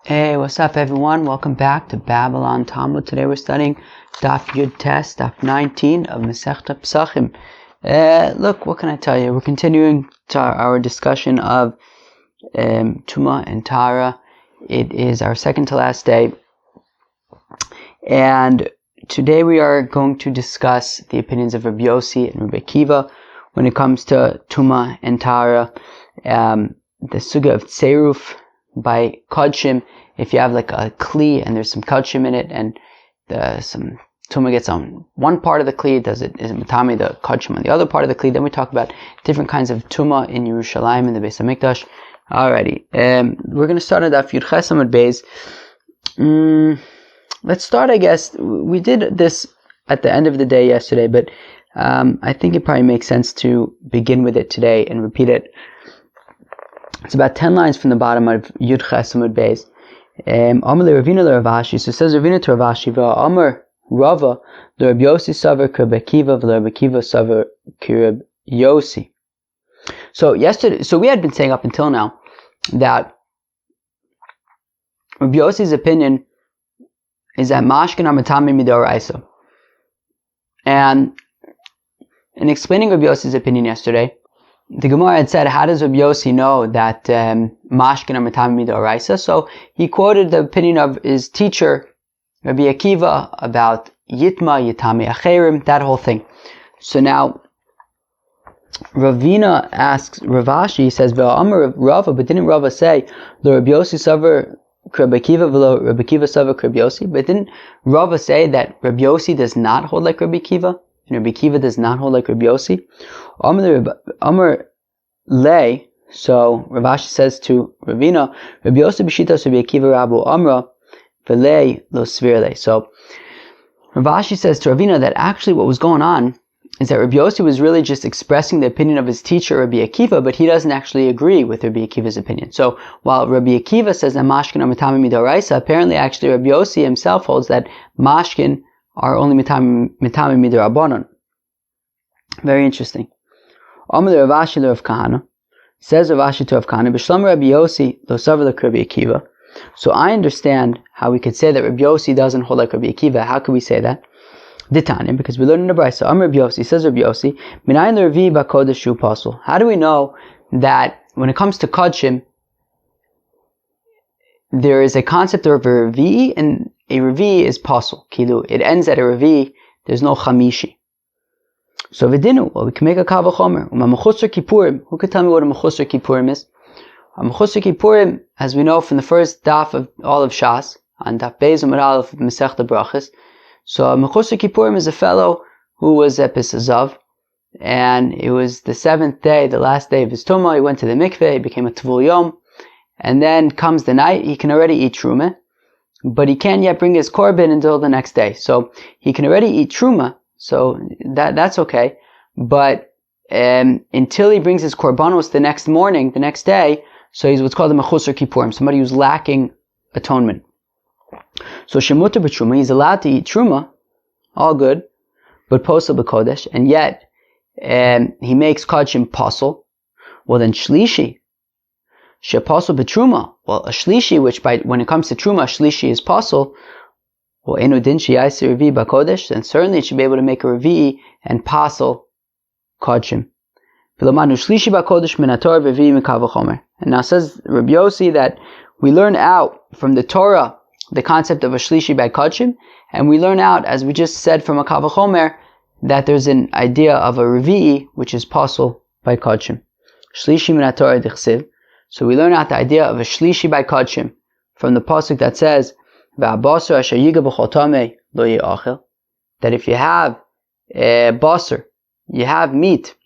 Hey, what's up everyone? Welcome back to Babylon Talmud. Today we're studying Daf Yud Tes, Daf 19 of Masechta Pesachim. Look, what can I tell you? We're continuing our discussion of tumah and tara. It is our second to last day. And today we are going to discuss the opinions of Rabbi Yossi and Rabbi Akiva when it comes to tumah and tara. The sugya of tseruf by kodshim. If you have like a kli and there's some kodshim in it, and some tumah gets on one part of the kli, is it matami the kodshim on the other part of the kli? Then we talk about different kinds of tumah in Yerushalayim in the Beis Hamikdash. Alrighty, we're going to start at Daf Yud Ches Amud Beis. Let's start, I guess. We did this at the end of the day yesterday, but I think it probably makes sense to begin with it today and repeat it. It's about 10 lines from the bottom of Yud Ches Amud Beis. Amar le Ravina le Ravashi. So it says Ravina to Ravashi, Amar Rava le Rabbi Yossi savar k'Rabbi Akiva v'le Rabbi Akiva savar k'Rabbi Yossi. So we had been saying up until now that Rabbi Yossi's opinion is that mashkin are matami midoraisa. And in explaining Rabbi Yossi's opinion yesterday, the Gemara had said, how does Rabbi Yossi know that mashkin are matami midoraisa? So he quoted the opinion of his teacher, Rabbi Akiva, about yitma, yitami acherim, that whole thing. So now, Ravina asks Ravashi, he says, Ve'amar Rava, but didn't Rava say, Lo Rabbi Yossi savar k'Rabbi Akiva, v'lo Rabbi Akiva savar k'Rabbi Yossi? But didn't Rava say that Rabbi Yossi does not hold like Rabbi Akiva? And Rabbi Akiva does not hold like Rabbi Yossi? Amar lay, so Ravashi says to Ravina, Rabbi Yossi b'shitas Rabbi Akiva Rabu Amra, v'lei lo svirle. So Ravashi says to Ravina that actually what was going on is that Rabbi Yossi was really just expressing the opinion of his teacher Rabbi Akiva, but he doesn't actually agree with Rabbi Akiva's opinion. So while Rabbi Akiva says that mashkin are matami midoraisa, apparently actually Rabbi Yossi himself holds that mashkin are only matami midorabanan. Very interesting. Amar Ravashi Rav Kahana, says Ravashi to Rav Kahana, B'shlam Rabbi Yossi lo savar like Rabbi Akiva. So I understand how we could say that Rabbi Yossi doesn't hold like Rabbi Akiva. How could we say that? Ditanim, because we learned in the Brisa. Amar Rabbi Yossi, says Rabbi Yossi, Minayin leRavi b'kodesh shu pasul. How do we know that when it comes to kodshim, there is a concept of a Ravi, and a Ravi is pasul, kilu. It ends at a Ravi, there's no chamishi. So v'dinu, well, we can make a kava chomer. Mechusar kippurim. Who could tell me what a mechusar kippurim is? A mechusar kippurim, as we know from the first daf of all of Shas, on daf Beis Amud Aleph of Masechta Brachos. So a mechusar kippurim is a fellow who was at Pesachim, and it was the 7th day, the last day of his tumah. He went to the mikveh, he became a tvul yom, and then comes the night. He can already eat truma, but he can't yet bring his korban until the next day. So he can already eat truma. So that's okay, but until he brings his korbanos the next morning, the next day, so he's what's called a mechusar kippurim, somebody who's lacking atonement. So shemuta b'truma, he's allowed to eat truma, all good, but posel b'kodesh, and yet he makes kodshim posel. Well then shlishi, sheposel b'truma. Well, a shlishi, which when it comes to truma, shlishi is posel. Well, enudin sheyaisi revi b'kodesh, then certainly it should be able to make a revi and pasel kodshim. V'lomanu shlishi b'kodesh min haTorah revi mikav v'chomer. And now says Rabbi Yossi that we learn out from the Torah the concept of a shlishi by kodshim, and we learn out, as we just said from a kav v'chomer, that there's an idea of a revi which is pasel by kodshim. Shlishi min haTorah dichsiv. So we learn out the idea of a shlishi by kodshim from the pasuk that says, that if you have basar, you have meat,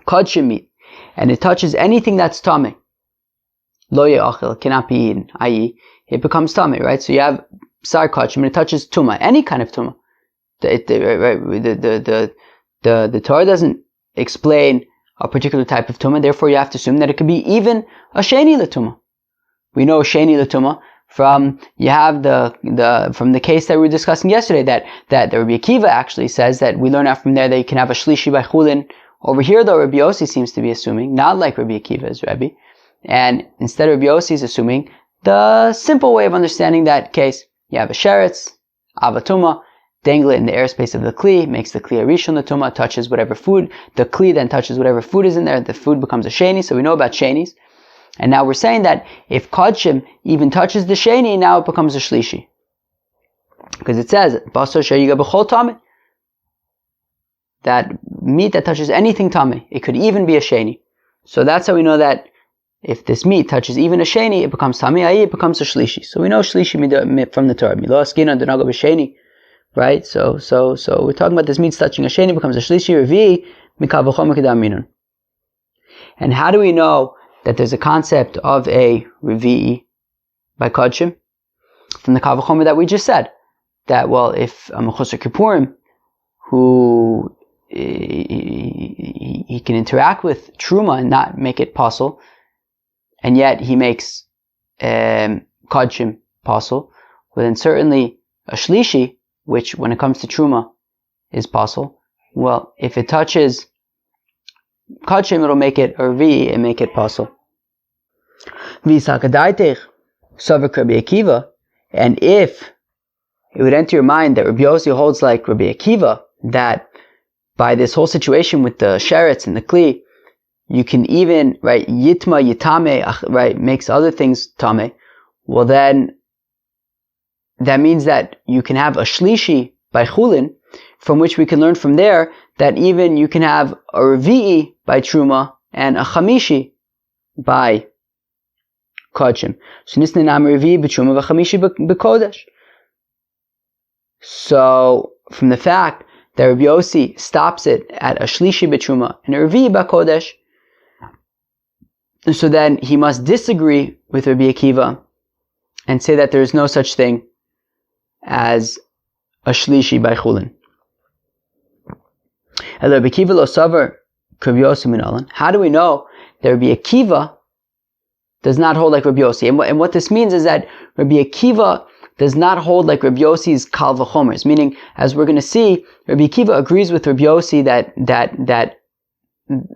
kodshim meat, and it touches anything that's tameh, lo ye'achel, cannot be eaten, i.e., it becomes tameh, right? So you have sar kodshim, and it touches tumah, any kind of tumah. The Torah doesn't explain a particular type of tumah, therefore you have to assume that it could be even a sheni l'tumah. We know sheni l'tumah from from the case that we were discussing yesterday, that the Rabbi Akiva actually says that we learn out from there that you can have a shlishi by chulin. Over here though, Rabbi Yossi seems to be assuming, not like Rabbi Akiva is Rabbi, and instead Rabbi Yossi is assuming the simple way of understanding that case, you have a sheretz, avatuma, dangle it in the airspace of the kli, makes the kli a rishon tumah, touches whatever food, the kli then touches whatever food is in there, the food becomes a sheni, so we know about shenis. And now we're saying that if kodshim even touches the sheni, now it becomes a shlishi. Because it says, basar sheyiga b'chol tameh, that meat that touches anything tameh, it could even be a sheni. So that's how we know that if this meat touches even a sheni, it becomes tameh, it becomes a shlishi. So we know shlishi from the Torah. Milo askina d'naga b'sheni, right? So we're talking about this meat touching a sheni, becomes a shlishi, revi, mikav v'chomer kedam minun. And how do we know that there's a concept of a revi by kodshim? From the kav v'chomer that we just said. That, well, if a mechusar kippurim, who he can interact with truma and not make it possible, and yet he makes kodshim possible, well then certainly a shlishi, which when it comes to truma is possible, well, if it touches kodshim, it'll make it, or revi, and make it possible. V'isakadaitech savak Rabbi Akiva, and if it would enter your mind that Rabbi Yossi holds like Rabbi Akiva, that by this whole situation with the sheretz and the kli, you can even, right, yitma, yitame, right, makes other things tame, well then, that means that you can have a shlishi by chulin, from which we can learn from there that even you can have a revi'i by truma and a chamishi by kodshim. So nisne nam revi'i b'truma v'chamishi b'kodesh. So, from the fact that Rabbi Yossi stops it at a shlishi b'truma and a revi'i b'kodesh, so then he must disagree with Rabbi Akiva and say that there is no such thing as a shlishi by chulin. Rabbi Akiva lo savar Rabbi Yossi min alan. How do we know that Rabbi Akiva does not hold like Rabbi Yossi? And what this means is that Rabbi Akiva does not hold like Rabbi Yossi's kal v'chomers. Meaning, as we're going to see, Rabbi Akiva agrees with Rabbi Yossi that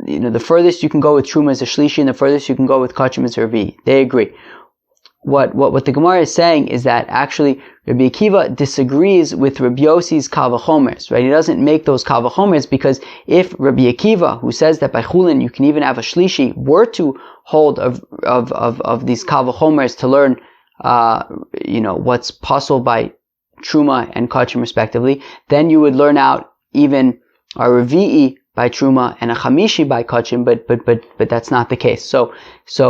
you know, the furthest you can go with truma is a shlishi, and the furthest you can go with kodshim is a revi. They agree. What the Gemara is saying is that actually Rabbi Akiva disagrees with Rabbi Yossi's kal v'chomers, right? He doesn't make those kal v'chomers, because if Rabbi Akiva, who says that by chulin you can even have a shlishi, were to hold of these kal v'chomers to learn you know, what's possible by truma and kodshim respectively, then you would learn out even a revi'i by truma and a chamishi by kodshim, but that's not the case. So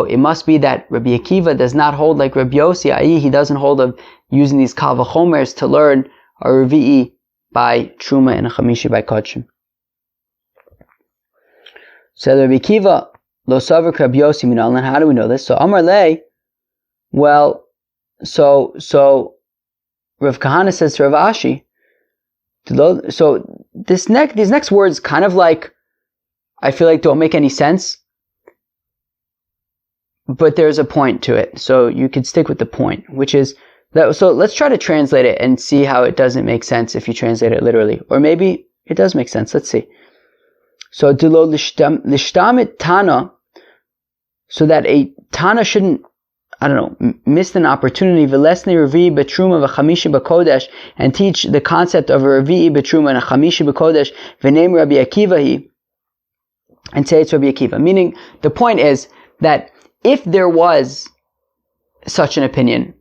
it must be that Rabbi Akiva does not hold like Rabbi Yossi, i.e. he doesn't hold of using these kal v'chomers to learn a revi'i by truma and a chamishi by kodshim. So Rabbi Akiva lo savak Rabbi Yossi min alan. How do we know this? So Amar lei, well, so Rav Kahana says to Rav Ashi, so these next words kind of like, I feel like don't make any sense, but there's a point to it. So you could stick with the point, which is that, so let's try to translate it and see how it doesn't make sense if you translate it literally. Or maybe it does make sense. Let's see. So dulo lishtamit tana, so that a tana shouldn't, I don't know, missed an opportunity, v'lesni revi'i b'truma v'chamishi b'kodesh, and teach the concept of a revi'i b'truma and a chamishi b'kodesh, v'name Rabbi Akiva hi, and say it's Rabbi Akiva. Meaning, the point is that if there was such an opinion,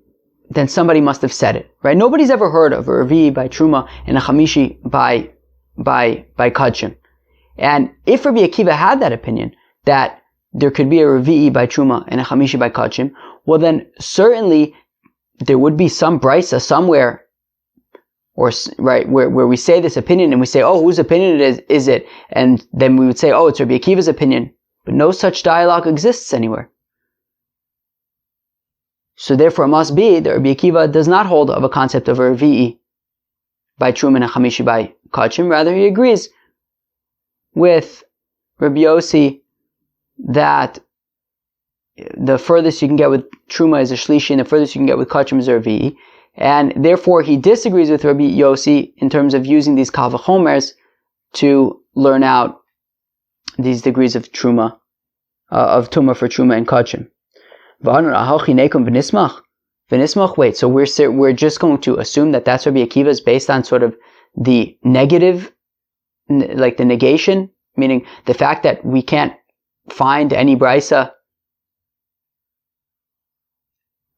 then somebody must have said it, right? Nobody's ever heard of a revi'i by truma and a chamishi by kodshim. And if Rabbi Akiva had that opinion, that there could be a revi'i by truma and a chamishi by kodshim, well then certainly there would be some brisa somewhere, or right where we say this opinion and we say, oh, whose opinion is it? And then we would say, oh, it's Rabbi Akiva's opinion. But no such dialogue exists anywhere. So therefore it must be that Rabbi Akiva does not hold of a concept of a revi'i by truma and a chamishi by kodshim. Rather, he agrees with Rabbi Yossi that the furthest you can get with truma is a shlishi, and the furthest you can get with kodshim is a revi'i. And therefore he disagrees with Rabbi Yossi in terms of using these kal v'chomers to learn out these degrees of truma, of tumah for truma and kodshim. Wait, so we're just going to assume that that's Rabbi Akiva is based on sort of the negative, like the negation, meaning the fact that we can't find any brisa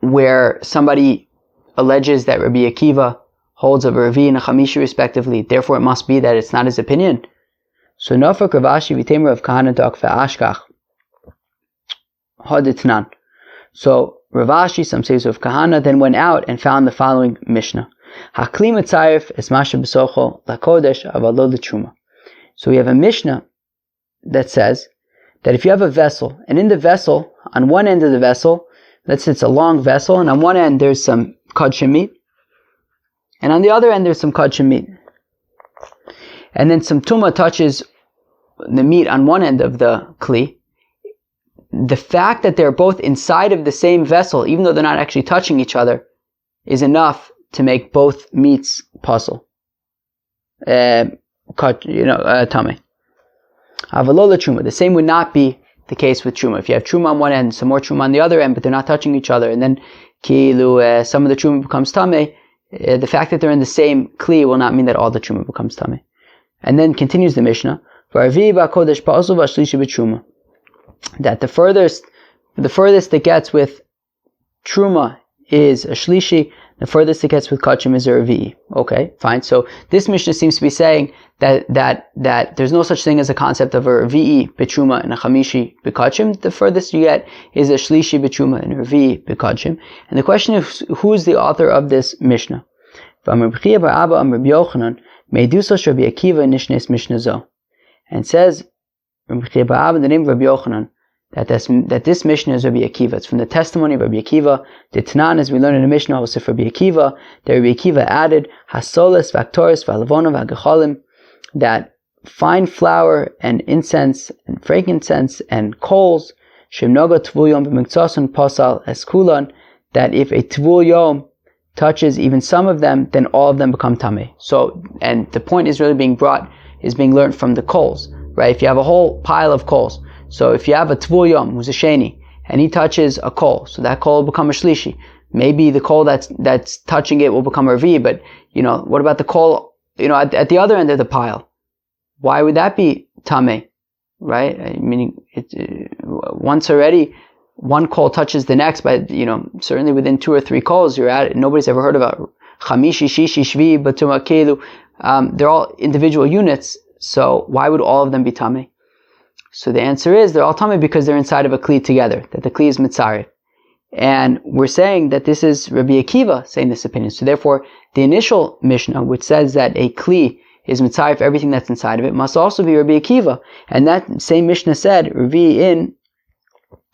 where somebody alleges that Rabbi Akiva holds of a Revi and a Chamishi respectively, therefore it must be that it's not his opinion. So Nafak Ravashi v'Temer of Kahana Dak ve'Ashkach Haditnan. So Ravashi, some say of Kahana, then went out and found the following Mishnah. Hakli Mitzayef es Masha B'Socho LaKodesh Avalo L'Truma. So we have a Mishnah that says that if you have a vessel, and in the vessel, on one end of the vessel, let's say it's a long vessel, and on one end there's some kodshim meat, and on the other end there's some kodshim meat. And then some tumah touches the meat on one end of the kli. The fact that they're both inside of the same vessel, even though they're not actually touching each other, is enough to make both meats puzzle. Tameh. Avalola truma. The same would not be the case with truma. If you have truma on one end, some more truma on the other end, but they're not touching each other, and then some of the truma becomes tameh, the fact that they're in the same kli will not mean that all the truma becomes tameh. And then continues the Mishnah, that the furthest it gets with truma is a shlishi, the furthest it gets with kachim is a revi'i. Okay, fine. So this Mishnah seems to be saying that there's no such thing as a concept of a revi'i b'truma and a chamishi b'kachim. The furthest you get is a shlishi b'truma and a revi'i b'kachim. And the question is, who's the author of this Mishnah? Meidusas Rabbi Akiva Nishnes Mishnah Zo, and says in the name of Rabbi Yochanan that this Mishnah is Rabbi Akiva. It's from the testimony of Rabbi Akiva. The Tanan, as we learn in the Mishnah, also for Rabbi Akiva, that Rabbi Akiva added Hasoles V'Aktoris V'Alavona V'Agacholim, that fine flour and incense and frankincense and coals, Shemnoga Tvul Yom B'Miktzason Pasal Eskulan, that if a Tvul Yom touches even some of them, then all of them become tameh. So, and the point is really being learned from the coals, right? If you have a whole pile of coals, so if you have a tvul yom who's a sheni, and he touches a coal, so that coal will become a shlishi. Maybe the coal that's touching it will become a revi, but what about the coal, at the other end of the pile? Why would that be tameh, right? Meaning, once already, one coal touches the next, but certainly within 2 or 3 coals you're at it. Nobody's ever heard about chamishi, shishi, shvi, batuma kelu. They're all individual units, so why would all of them be tameh? So the answer is they're all tameh because they're inside of a kli together, that the kli is mitzaref. And we're saying that this is Rabbi Akiva saying this opinion. So therefore, the initial Mishnah, which says that a kli is mitzaref everything that's inside of it, must also be Rabbi Akiva. And that same Mishnah said, Revi in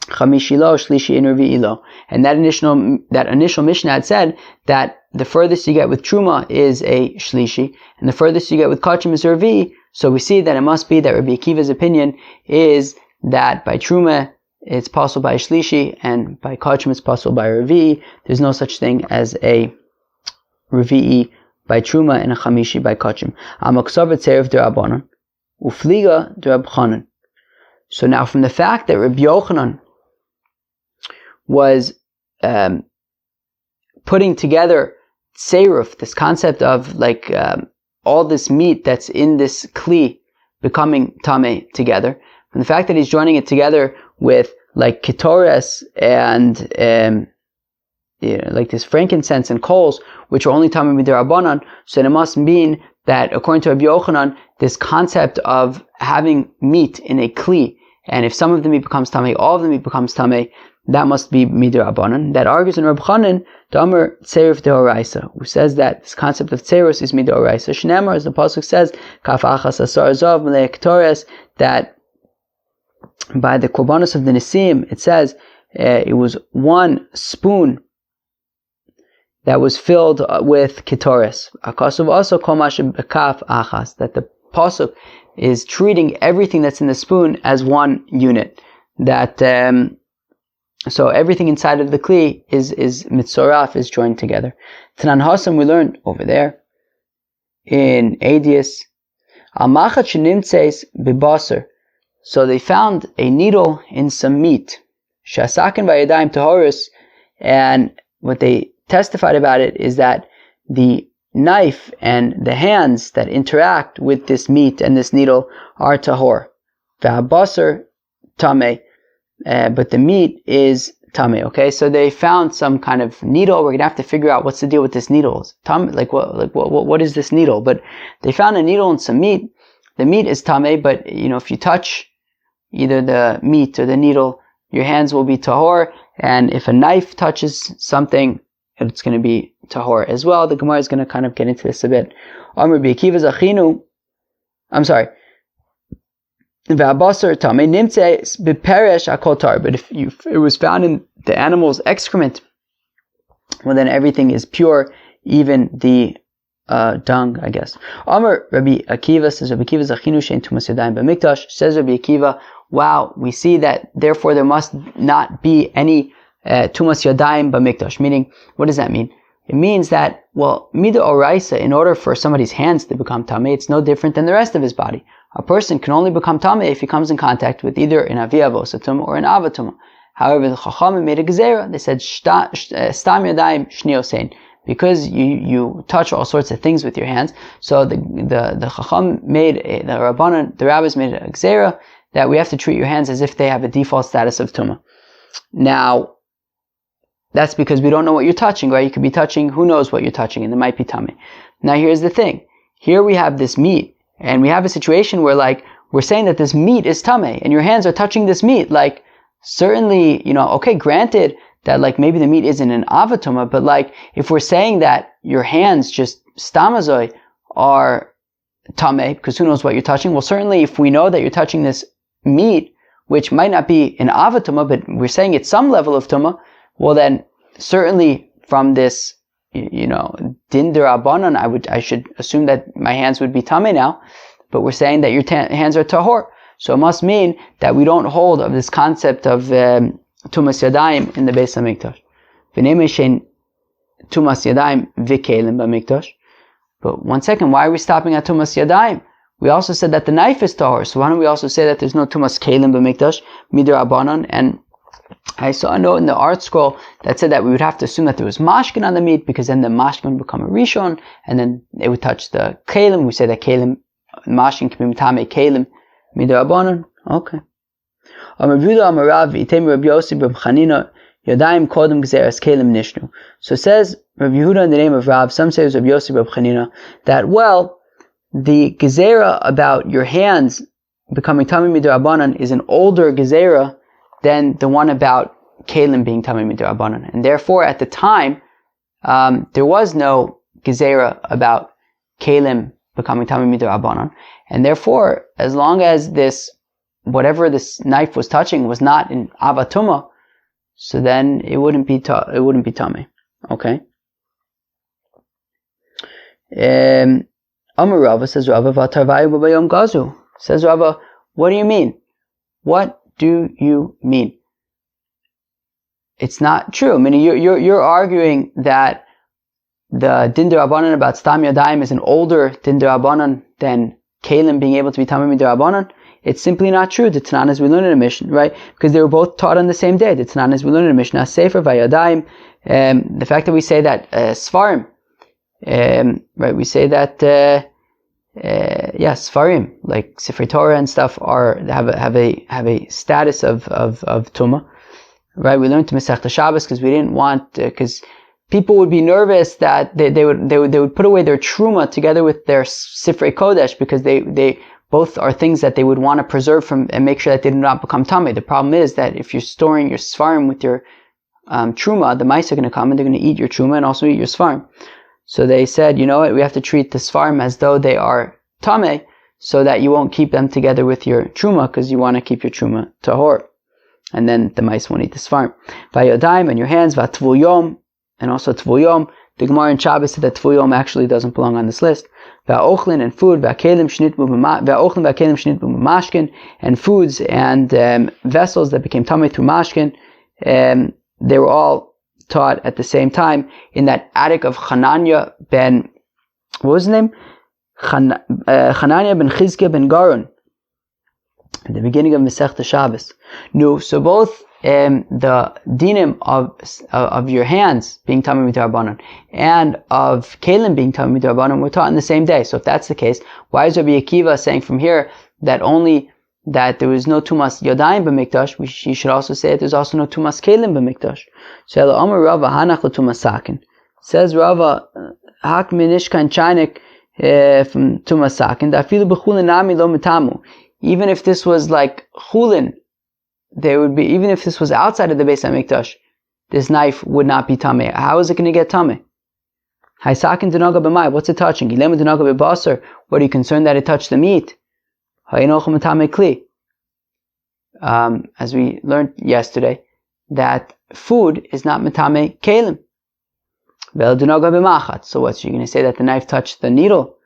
Chamishi lo, Shlishi in Revi'i lo. And that initial Mishnah had said that the furthest you get with Truma is a Shlishi, and the furthest you get with Kachim is a Revi'i. So we see that it must be that Rabbi Akiva's opinion is that by Truma it's possible by Shlishi, and by Kachim it's possible by Revi'i. There's no such thing as a Revi'i by Truma and a Chamishi by Kachim. Amaksavet Serev D'Rabbanan, Ufliga D'Rabchanan. So now from the fact that Rabbi Yochanan was putting together seiruf, this concept of all this meat that's in this kli becoming tameh together, from the fact that he's joining it together with ketores and this frankincense and coals, which are only tameh mid'Rabbanan, so it must mean that according to Rabbi Yochanan, this concept of having meat in a kli, and if some of the meat becomes tameh, all of the meat becomes tameh, that must be mid'Rabbanan. That argues in Reb Chanan, Damer Tzeiruf Deoraisa, who says that this concept of Tzeirus is mid'Oraisa. Shneimar, as the pasuk says, Kaf Achas Asar Zav Melei Ketores, that by the korbanos of the Nisim, it says it was 1 spoon that was filled with ketores. Akasuv also komash bekaf achas, that the pasuk is treating everything that's in the spoon as one unit. That so everything inside of the kli is mitzoraf, is joined together. Tanan Hasam, we learned over there in Adius, al machat shenimtzeis bebasar. So they found a needle in some meat. Shasakin v'yadayim tahoros, and what they testified about it is that the knife and the hands that interact with this meat and this needle are tahor. V'habasar tameh, but the meat is tameh. Okay, so they found some kind of needle. We're gonna have to figure out what's the deal with this needle. What is this needle? But they found a needle and some meat. The meat is tameh, but if you touch either the meat or the needle, your hands will be tahor. And if a knife touches something, it's going to be tahor as well. The Gemara is going to kind of get into this a bit. I'm sorry. But if it was found in the animal's excrement, well, then everything is pure, even the dung, I guess. Amar Rabbi Akiva, says Rabbi Akiva, Zachinu shein tumas yadayim b'mikdash. Says Rabbi Akiva, wow, we see that therefore there must not be any tumas yadayim b'mikdash. Meaning, what does that mean? It means that, well, mida oraisa, in order for somebody's hands to become tameh, it's no different than the rest of his body. A person can only become tameh if he comes in contact with either an avia tumah or an ava tumah. However, the Chachamim made a gezerah. They said, stam yadayim shniosein. Because you touch all sorts of things with your hands. So the Chacham made, the rabbis made a gezerah that we have to treat your hands as if they have a default status of tumah. Now, that's because we don't know what you're touching, right? You could be touching, who knows what you're touching, and it might be tameh. Now here's the thing. Here we have this meat, and we have a situation where we're saying that this meat is tameh, and your hands are touching this meat. Certainly, okay, granted that maybe the meat isn't an avatuma, but if we're saying that your hands just stamazoi are tameh, because who knows what you're touching, well certainly if we know that you're touching this meat, which might not be an avatuma, but we're saying it's some level of tumah, well then certainly from this, din derabanan, I should assume that my hands would be tameh now, but we're saying that your hands are tahor. So it must mean that we don't hold of this concept of tumas yadayim in the Beis Hamikdash. V'nei shein tumas yadayim v'kelim b'mikdash. But one second, why are we stopping at tumas yadayim? We also said that the knife is tahor. So why don't we also say that there's no tumas kelim b'mikdash midirabanan? And I saw a note in the art scroll that said that we would have to assume that there was mashkin on the meat, because then the mashkin would become a rishon, and then it would touch the kelim. We say that kelim, mashkin can be mitame kelim midirabanan. Okay. So it says Rav Yehuda in the name of Rav, some say it was Rav Yossi Rav Chanina, that the gezerah about your hands becoming tamei midirabanan is an older gezerah than the one about kelim being tamei midirabanan, and therefore at the time there was no gezerah about kelim becoming tamei midirabanan, and therefore as long as whatever this knife was touching was not in avatuma, so then it wouldn't be tameh. Okay. Amar Rava, says Rava, v'tarvayu b'bayom gazu. Says Rava, what do you mean? What do you mean? It's not true. I mean, you're arguing that the din derabanan about stam yadayim is an older din derabanan than kelim being able to be tameh midirabanan. It's simply not true. The Tananas we learned in a Mishnah, right? Because they were both taught on the same day. The Tananas we learned in a Mishnah, Sefer v'yadayim. The fact that we say that Sfarim, right? We say that Sfarim, like Sefer Torah and stuff, have a status of tumah, right? We learned to Masechta Shabbos because we didn't want because people would be nervous that they would put away their truma together with their Sifrei Kodesh, because they both are things that they would want to preserve from and make sure that they do not become tameh. The problem is that if you're storing your svarim with your truma, the mice are going to come and they're going to eat your truma and also eat your svarim. So they said, you know what, we have to treat the svarim as though they are tameh, so that you won't keep them together with your truma, because you want to keep your truma tahor. And then the mice won't eat the svarim. Vayodayim, and your hands, vatvuyom, and also tvuyom. The Gemara in Shabbos said that tvuyom actually doesn't belong on this list. Va'ochlin, and food, va'kelim shnitbu mashkin, and foods and vessels that became tamei through mashkin. They were all taught at the same time in that attic of Hananya ben, what was his name? Hananya ben Chizkiah ben Garun, at the beginning of Masechta Shabbos. No, so both the dinim of your hands being tamei midrabanan and of kelim being tamei midrabanan were taught in the same day. So if that's the case, why is Rabbi Akiva saying from here that only that there was no tumas yadayim b'mikdash? You should also say that there's also no tumas kelim b'mikdash. So Amar Rava hanach l'tumas sakin. Says Rava hak minishkan chaynik from tumas sakin. Dafilu b'chulin nami lo mitamu. Even if this was like chulin, there would be, even if this was outside of the Beis HaMikdash, this knife would not be tamei. How is it going to get tamei? Haisakin denaga b'mai. What's it touching? Ilema denaga b'basar. What are you concerned that it touched the meat? Hayinochum tamei kli. As we learned yesterday, that food is not metame kelim. Vel denaga b'machat. So what's you going to say that the knife touched the needle?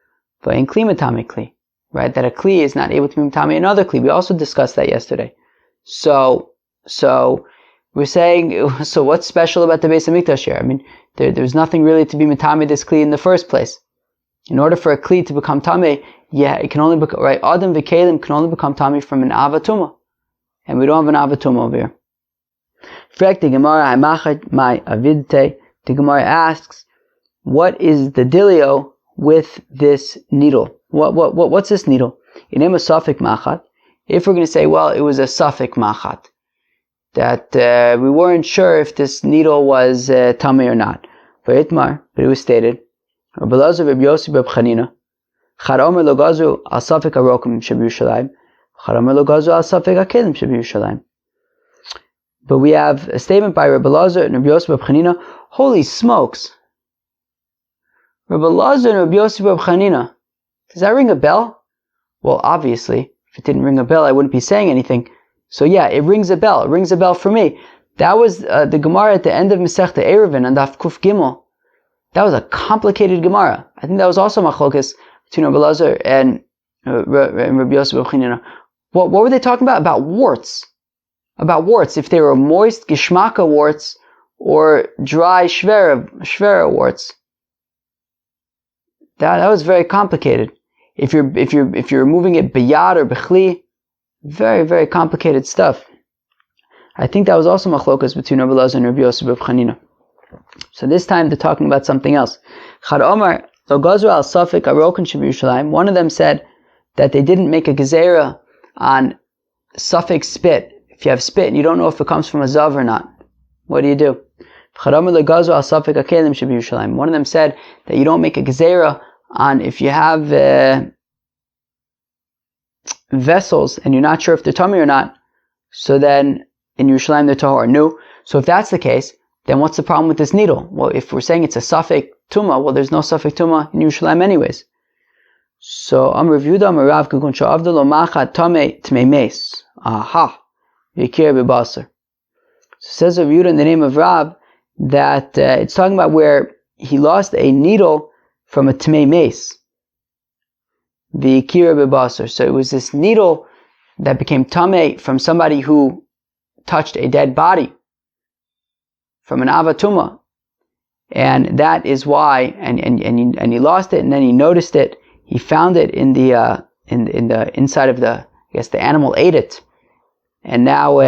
V'ayin kli metame kli. Right? That a kli is not able to be metame another kli. We also discussed that yesterday. So we're saying, so what's special about the Beis HaMikdash here? I mean, there's nothing really to be metame this kli in the first place. In order for a kli to become tamei, it can only become, right, Adam v'kelim can only become tamei from an avatuma. And we don't have an avatuma over here. The Gemara asks, what is the dealio with this needle? What's this needle? Inema safek machat. If we're going to say, well, it was a safek machat, that we weren't sure if this needle was tamei or not. But it was stated, Rabbi Elazar Rabbi Yossi Rabbi Chanina, Chad Omer lo gazu al safek harokim shebYerushalayim, Chad Omer lo gazu al safek hakelim shebYerushalayim. But we have a statement by Rabbi Elazar and Rabbi Yossi Rabbi Chanina. Holy smokes! Rabbi Elazar and Rabbi Yossi Rabbi Chanina. Does that ring a bell? Well, obviously. If it didn't ring a bell, I wouldn't be saying anything. So yeah, it rings a bell. It rings a bell for me. That was the Gemara at the end of Masechta Eruvin and Daf Kuf Gimel. That was a complicated Gemara. I think that was also machlokas between Rabbi Elazar and Rabbi Yossi Rabbi Chanina. What were they talking about? About warts. About warts. If they were moist gishmaka warts or dry shvera warts. That was very complicated. If you're removing it biyad or bechli, very, very complicated stuff. I think that was also machlokas between Rabbi Elazar and Rabbi Yossi Rabbi Chanina. So this time they're talking about something else. Chad Omar lo gazu al safek harokin shebYerushalayim. One of them said that they didn't make a gezerah on safek spit. If you have spit and you don't know if it comes from a zav or not, what do you do? Chad Omar lo gazu al safek hakelim shebYerushalayim. One of them said that you don't make a gezerah on if you have vessels and you're not sure if they're tummy or not, so then in Yerushalayim they're tahor. No. So if that's the case, then what's the problem with this needle? Well, if we're saying it's a safek tumah, well, there's no safek tumah in Yerushalayim anyways. So Amar Yehuda Amar Rav Kugun Sha'avdalo Machat Tmei Meis. Aha. Yikir B'Basar. So says Rav Yehuda in the name of Rav that it's talking about where he lost a needle from a Tmei Meis. The Kira B'Basar. So it was this needle that became tamei from somebody who touched a dead body, from an avatuma, and that is why. And he lost it, and then he noticed it. He found it in the inside of the. I guess the animal ate it, and now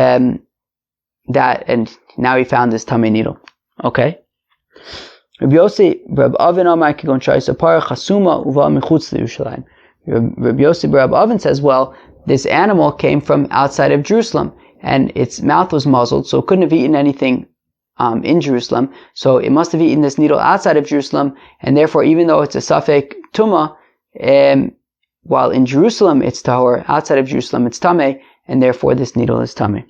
now he found this tamei needle. Okay. Rabbi Yossi, Rabbi Avin Amar Kigon Shai Sapara Chasuma Uva Michutz LeYerushalayim. Rabbi Yossi Rabbi Avin says, well, this animal came from outside of Jerusalem, and its mouth was muzzled, so it couldn't have eaten anything in Jerusalem. So it must have eaten this needle outside of Jerusalem, and therefore, even though it's a safek tumah, while in Jerusalem it's tahor, outside of Jerusalem it's tamei, and therefore this needle is tamei.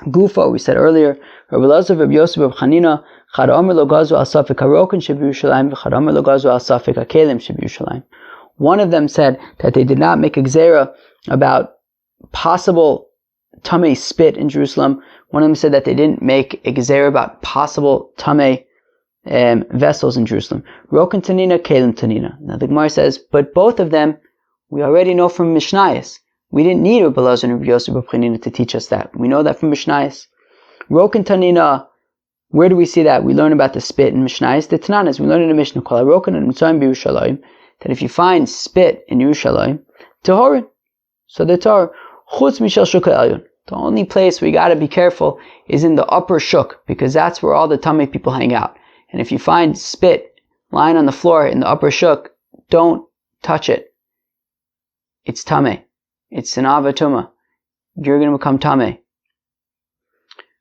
Gufa, we said earlier, Rabbi Elazar, Rabbi Yossi, Rabbi Chanina, Chad Omer lo gazu al safek harokin shebYerushalayim, v'chad Omer lo gazu al safek hakelim shebYerushalayim. One of them said that they did not make a gzera about possible tamei spit in Jerusalem. One of them said that they didn't make a gzera about possible tamei vessels in Jerusalem. Rokin tanina, kelim tanina. Now the Gemara says, but both of them we already know from Mishnayos. We didn't need Rabbi Elazar and Rabbi Yossi Rabbi Chanina to teach us that. We know that from Mishnayos. Rokin tanina. Where do we see that? We learn about the spit in Mishnayos. The Tananas, we learn in the Mishnah, Kol Rokin and Mitzrayim b'Yerushalayim, that if you find spit in Yerushalayim, Tahorin. So they're Tahor. Chutz mishal shuka elyon. The only place where you gotta be careful is in the upper shuk, because that's where all the tummy people hang out. And if you find spit lying on the floor in the upper shuk, don't touch it. It's tameh. It's an tumah. You're gonna become tameh.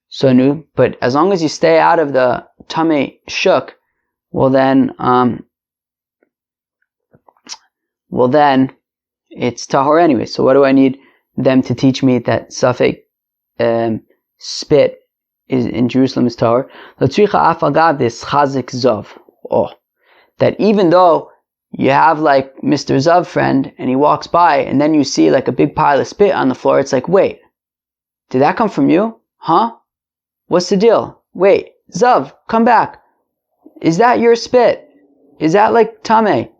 So but as long as you stay out of the tameh shuk, well then it's tahor anyway. So what do I need them to teach me that safek spit is in Jerusalem is tahor? That even though you have like Mr. Zav friend and he walks by and then you see like a big pile of spit on the floor, it's like, wait, did that come from you? Huh? What's the deal? Wait, Zav, come back. Is that your spit? Is that like tameh?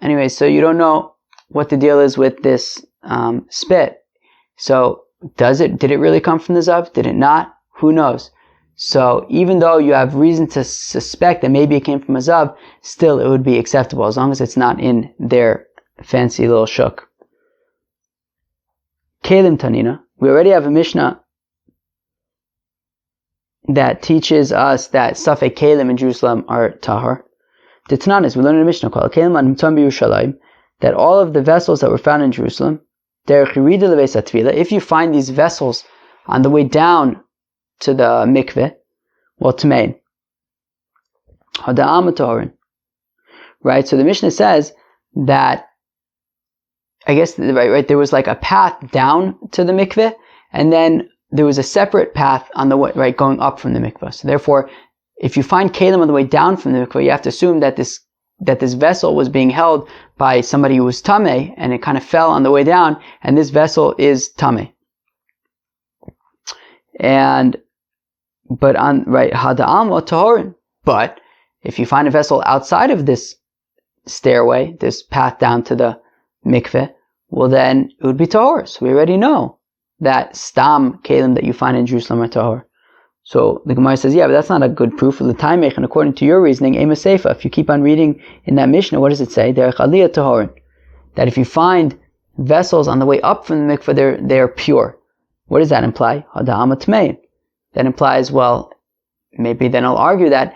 Anyway, so you don't know what the deal is with this spit. So did it really come from the Zav? Did it not? Who knows? So even though you have reason to suspect that maybe it came from a Zav, still it would be acceptable as long as it's not in their fancy little shuk. Kelim Tanina. We already have a Mishnah that teaches us that Safek Kelim in Jerusalem are tahor. The Tanan, we learned in a Mishnah called Kelim an Mutam B'Yerushalayim, that all of the vessels that were found in Jerusalem, if you find these vessels on the way down to the mikveh, well, tmein, hada'am tahorin, right? So the Mishnah says that, I guess, right, there was like a path down to the mikveh, and then there was a separate path on the way, right, going up from the mikveh. So therefore, if you find kelim on the way down from the mikveh, you have to assume that this vessel was being held by somebody who was tameh, and it kind of fell on the way down, and this vessel is tameh. But if you find a vessel outside of this stairway, this path down to the mikveh, well then it would be tahor. So we already know that stam kelim that you find in Jerusalem are tahor. So the Gemara says, yeah, but that's not a good proof of the taimech. And according to your reasoning, ema seifa, if you keep on reading in that Mishnah, what does it say? Derech aliyah tahorin. That if you find vessels on the way up from the mikveh, they're pure. What does that imply? Hada'am tmein. That implies, well, maybe then I'll argue that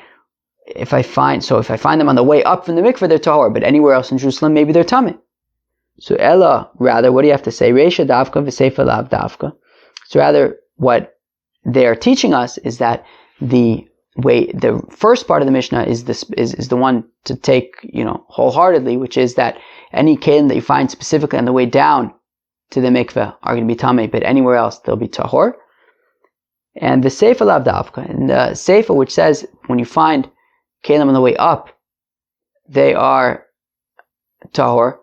if I find them on the way up from the mikveh, they're tahor, but anywhere else in Jerusalem, maybe they're tameh. So Ella, rather, what do you have to say? Reisha davka v'seifa lav davka. So rather, what they're teaching us is that the first part of the Mishnah is the one to take, wholeheartedly, which is that any kelim that you find specifically on the way down to the mikveh are going to be tameh, but anywhere else they'll be tahor. And the seifa lav davka, and the seifa which says when you find kelim on the way up, they are tahor,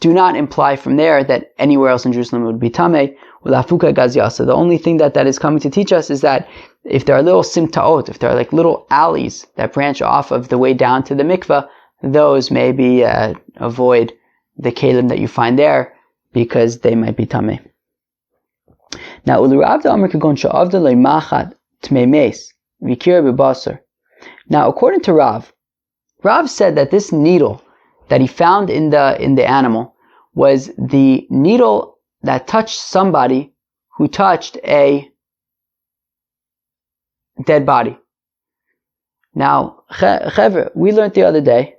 do not imply from there that anywhere else in Jerusalem would be tameh. The only thing that is coming to teach us is that if there are little simtaot, if there are like little alleys that branch off of the way down to the mikveh, those maybe avoid the kelim that you find there because they might be tameh. Now, now, according to Rav said that this needle that he found in the animal was the needle that touched somebody who touched a dead body. Now, we learned the other day,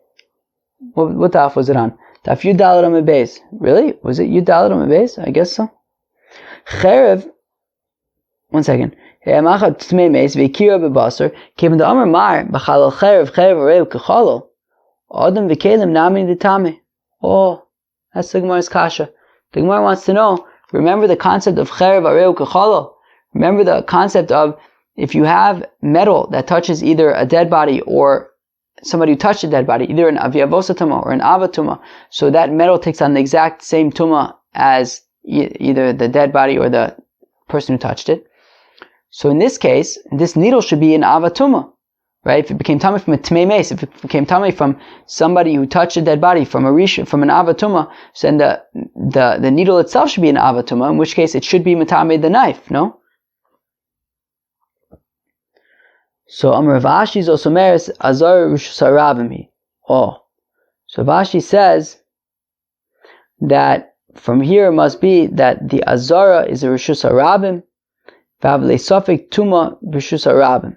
what daf was it on? Daf Yud Daled Amud Beis. Really? Was it Yud Daled Amud Beis? I guess so. Cherev, one second. Oh, that's the Gemara's kasha. The Gemara wants to know, remember the concept of cherev areu kechalo? Remember the concept of if you have metal that touches either a dead body or somebody who touched a dead body, either an aviyavosa tumah or an ava tumah, so that metal takes on the exact same tumah as either the dead body or the person who touched it. So in this case, this needle should be an ava tumah, right? If it became tummy from a tmei mace, if it became tummy from somebody who touched a dead body, from an ava tumah, so then the needle itself should be an ava tumah, in which case it should be matame the knife, no? So Amar Vashi Zosomeres Azar Rushusarabimi. Oh. So Vashi says that from here it must be that the Azara is a Rishus HaRabim, Vavle Safek Tumah Rishus HaRabim.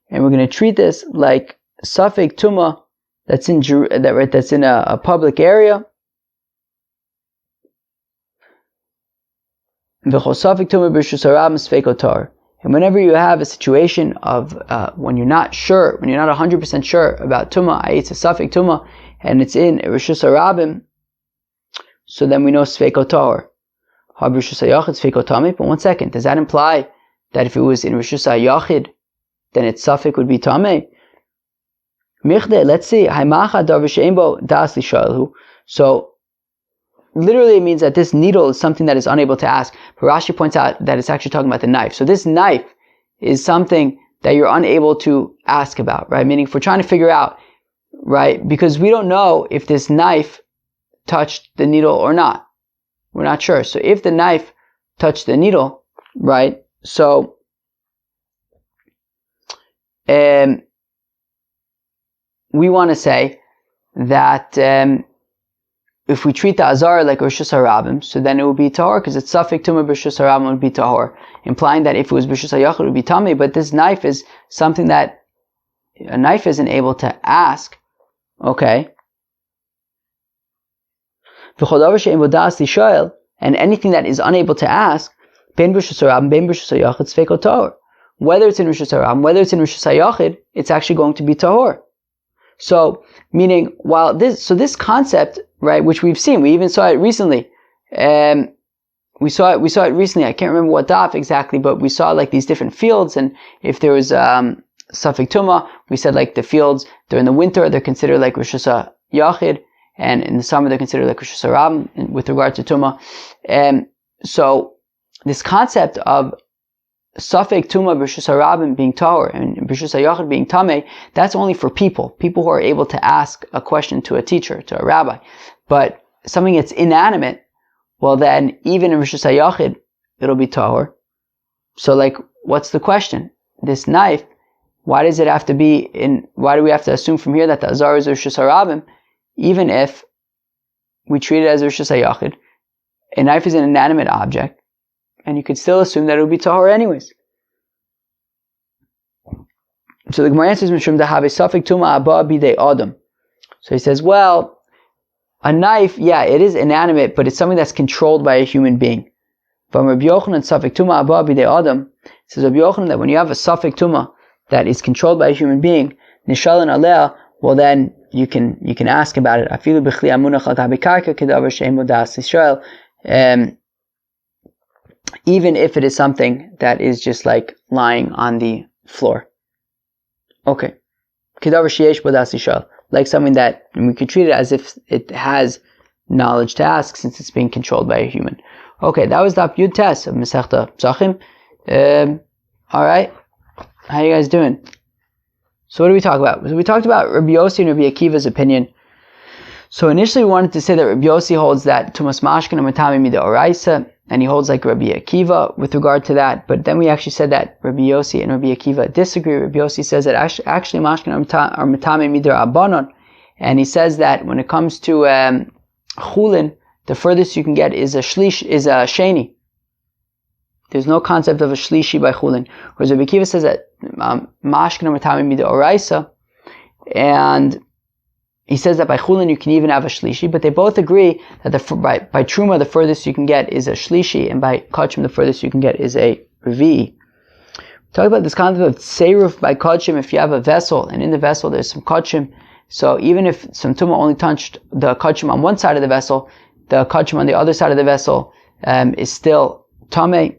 And we're going to treat this like Safek Tumah that's in a public area. V'chosafik tumah b'rishus harabim sfeik otar. And whenever you have a situation of when you're not sure, when you're not 100% sure about tumah, it's a safek tumah, and it's in rishus harabim, so then we know sfeik otar. Ha b'rishus hayachid sfeik otami. But one second, does that imply that if it was in rishus hayachid, then its safek would be tameh? Michde, let's see. Haimacha davar she'ein bo das lishalhu. So literally it means that this needle is something that is unable to ask. But Rashi points out that it's actually talking about the knife. So this knife is something that you're unable to ask about, right? Meaning if we're trying to figure out, right, because we don't know if this knife touched the needle or not. We're not sure. So if the knife touched the needle, right, so we want to say that if we treat the Azar like Rishus HaRabim, so then it would be Tahor, because it's Safek Tumah B'Rishus HaRabim would be Tahor, implying that if it was B'Rishus HaYachid it would be Tameh, but this knife is something that a knife isn't able to ask, okay? And anything that is unable to ask, Ben B'Rishus HaRabim, Ben B'Rishus HaYachid, Sfeiko Tahor. Whether it's in Rishus HaRabim, whether it's in Rishus HaYachid, it's actually going to be Tahor. So, meaning, while this concept, right, which we've seen, we even saw it recently, we saw it recently, I can't remember what daf exactly, but we saw like these different fields, and if there was, Safek Tumah, we said like the fields, during the winter, they're considered like Rishus HaYachid, and in the summer, they're considered like Rishus HaRabim, with regard to Tumah. So, this concept of Safek Tumah B'Rishus HaRabim being Tahor and B'Rishus HaYachid being Tameh, that's only for people who are able to ask a question to a teacher, to a rabbi. But something that's inanimate, well then, even in Rishus HaYachid, it'll be Tahor. So like, what's the question? This knife, why do we have to assume from here that the Azar is Rishus HaRabim, even if we treat it as Rishus HaYachid? A knife is an inanimate object, and you could still assume that it would be Tahor anyways. So the Gemara answers, Mishum Dahave Safek Tumah Abba Bidei Adam. So he says, well, a knife, yeah, it is inanimate, but it's something that's controlled by a human being. From Rabbi Yochanan Safek Tumah Abba Bidei Adam, it says Rabbi Yochanan that when you have a Safek Tumah that is controlled by a human being, Nishalan Aleh, well then you can ask about it. Afilu B'chli Amunach Al Gabi Karka Kedavar She'emo Das Yisrael. Even if it is something that is just like lying on the floor. Okay. Kedavar sheyesh bo das yishal. Like something that, and we could treat it as if it has knowledge to ask, since it's being controlled by a human. Okay, that was Daf Yud Tes of Masechta Pesachim. Alright. How you guys doing? So what did we talk about? So we talked about Rabbi Yossi and Rabbi Akiva's opinion. So initially we wanted to say that Rabbi Yossi holds that Tumas Mashkin and Matami Mida Oraisa, and he holds like Rabbi Akiva with regard to that. But then we actually said that Rabbi Yossi and Rabbi Akiva disagree. Rabbi Yossi says that actually Mashkin are Matami Mida Abanon, and he says that when it comes to Chulin, the furthest you can get is a Sheni. There's no concept of a Shlishi by Chulin. Whereas Rabbi Akiva says that Mashkin are Matami Mida Oraisa, and he says that by Chulin you can even have a Shlishi, but they both agree that by Truma the furthest you can get is a Shlishi, and by Kachim the furthest you can get is a Revi'i. Talk about this concept of Seiruf by Kachim. If you have a vessel, and in the vessel there's some Kachim, so even if some Tumah only touched the Kachim on one side of the vessel, the Kachim on the other side of the vessel is still Tameh.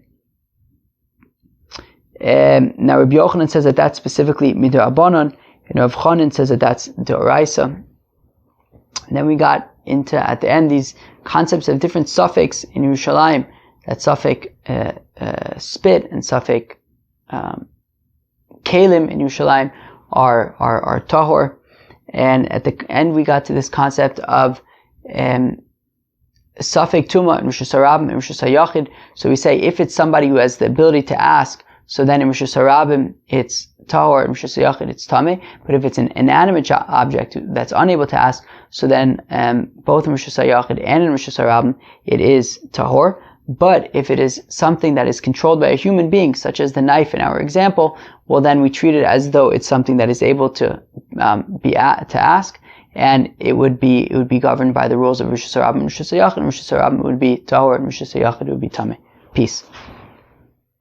Now Rabbi Yochanan says that that's specifically Midar Abanon, and Rav Chanan says that that's D'oraisa. And then we got into, at the end, these concepts of different suffix in Yerushalayim. That suffix spit and suffix kalim in Yerushalayim are tahor. And at the end we got to this concept of suffix tumah in Rishus HaRabim and Rishus HaYachid. So we say if it's somebody who has the ability to ask, so then in Rishus HaRabim it's tahor, in Rishus HaYachid it's tameh. But if it's an inanimate object that's unable to ask, so then both in Rishus HaYachid and in Rishus HaRabim it is tahor. But if it is something that is controlled by a human being, such as the knife in our example, well then we treat it as though it's something that is able to to ask, and it would be governed by the rules of Rishus HaRabim and Rishus HaYachid. And Rishus HaRabim would be tahor, and Rishus HaYachid would be tameh. Peace.